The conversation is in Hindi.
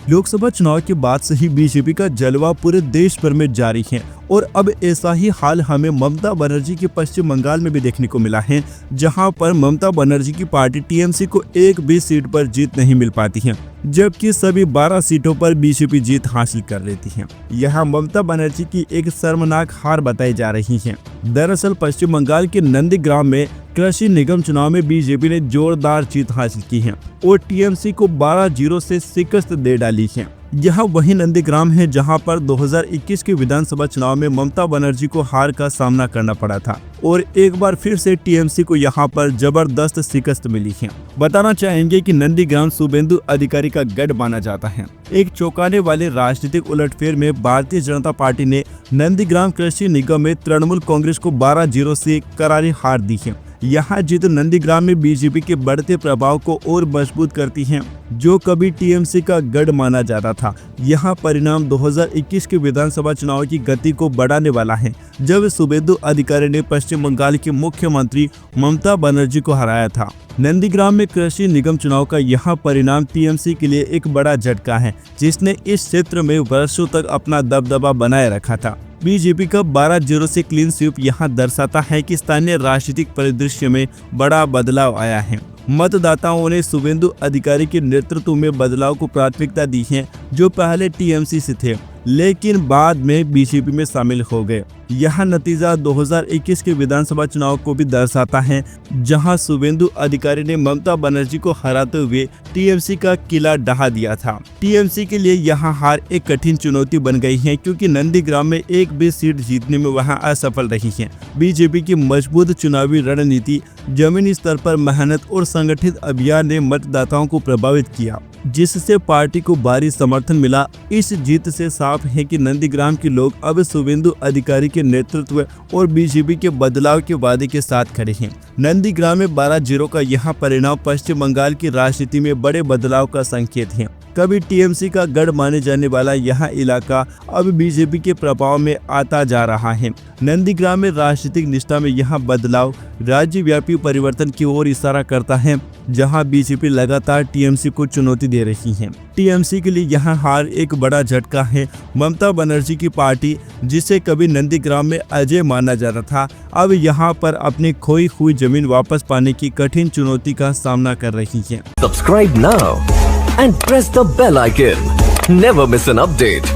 लोकसभा चुनाव के बाद से ही बीजेपी का जलवा पूरे देश भर में जारी है और अब ऐसा ही हाल हमें ममता बनर्जी के पश्चिम बंगाल में भी देखने को मिला है, जहां पर ममता बनर्जी की पार्टी टीएमसी को एक भी सीट पर जीत नहीं मिल पाती है, जबकि सभी 12 सीटों पर बीजेपी जीत हासिल कर लेती है। यहाँ ममता बनर्जी की एक शर्मनाक हार बताई जा रही है। दरअसल पश्चिम बंगाल के नंदीग्राम में कृषि निगम चुनाव में बीजेपी ने जोरदार जीत हासिल की है और टीएमसी को 12-0 से शिकस्त दे डाली है। यह वही नंदीग्राम है जहां पर 2021 के विधानसभा चुनाव में ममता बनर्जी को हार का सामना करना पड़ा था और एक बार फिर से टीएमसी को यहां पर जबरदस्त शिकस्त मिली है। बताना चाहेंगे कि नंदीग्राम शुभेंदु अधिकारी का गढ़ माना जाता है। एक चौंकाने वाले राजनीतिक उलटफेर में भारतीय जनता पार्टी ने नंदीग्राम कृषि निगम में तृणमूल कांग्रेस को 12-0 से करारी हार दी है। यहाँ जीत नंदीग्राम में बीजेपी के बढ़ते प्रभाव को और मजबूत करती है, जो कभी टीएमसी का गढ़ माना जाता था। यह परिणाम 2021 के विधानसभा चुनाव की गति को बढ़ाने वाला है, जब शुभेंदु अधिकारी ने पश्चिम बंगाल के मुख्यमंत्री ममता बनर्जी को हराया था। नंदीग्राम में कृषि निगम चुनाव का यह परिणाम टीएमसी के लिए एक बड़ा झटका है, जिसने इस क्षेत्र में वर्षों तक अपना दबदबा बनाए रखा था। बीजेपी का 12-0 से क्लीन स्वीप यहाँ दर्शाता है कि स्थानीय राजनीतिक परिदृश्य में बड़ा बदलाव आया है। मतदाताओं ने शुभेंदु अधिकारी के नेतृत्व में बदलाव को प्राथमिकता दी है, जो पहले टीएमसी से थे लेकिन बाद में बीजेपी में शामिल हो गए। यह नतीजा 2021 के विधानसभा चुनाव को भी दर्शाता है, जहां शुभेंदु अधिकारी ने ममता बनर्जी को हराते हुए टीएमसी का किला ढहा दिया था। टीएमसी के लिए यह हार एक कठिन चुनौती बन गई है, क्योंकि नंदीग्राम में एक भी सीट जीतने में वहां असफल रही है। बीजेपी की मजबूत चुनावी रणनीति, जमीनी स्तर पर मेहनत और संगठित अभियान ने मतदाताओं को प्रभावित किया, जिससे पार्टी को भारी समर्थन मिला। इस जीत से साफ है कि नंदीग्राम के लोग अब शुभेंदु अधिकारी के नेतृत्व और बीजेपी के बदलाव के वादे के साथ खड़े हैं। नंदीग्राम में 12-0 का यह परिणाम पश्चिम बंगाल की राजनीति में बड़े बदलाव का संकेत है। कभी टीएमसी का गढ़ माने जाने वाला यह इलाका अब बीजेपी के प्रभाव में आता जा रहा है। नंदीग्राम में राजनीतिक निष्ठा में यह बदलाव राज्यव्यापी परिवर्तन की ओर इशारा करता है, जहां बीजेपी लगातार टीएमसी को चुनौती दे रही है। टीएमसी के लिए यह हार एक बड़ा झटका है। ममता बनर्जी की पार्टी, जिसे कभी नंदीग्राम में अजय माना जाता था, अब यहां पर अपनी खोई हुई जमीन वापस पाने की कठिन चुनौती का सामना कर रही है। Subscribe now and press the bell icon. Never miss an update.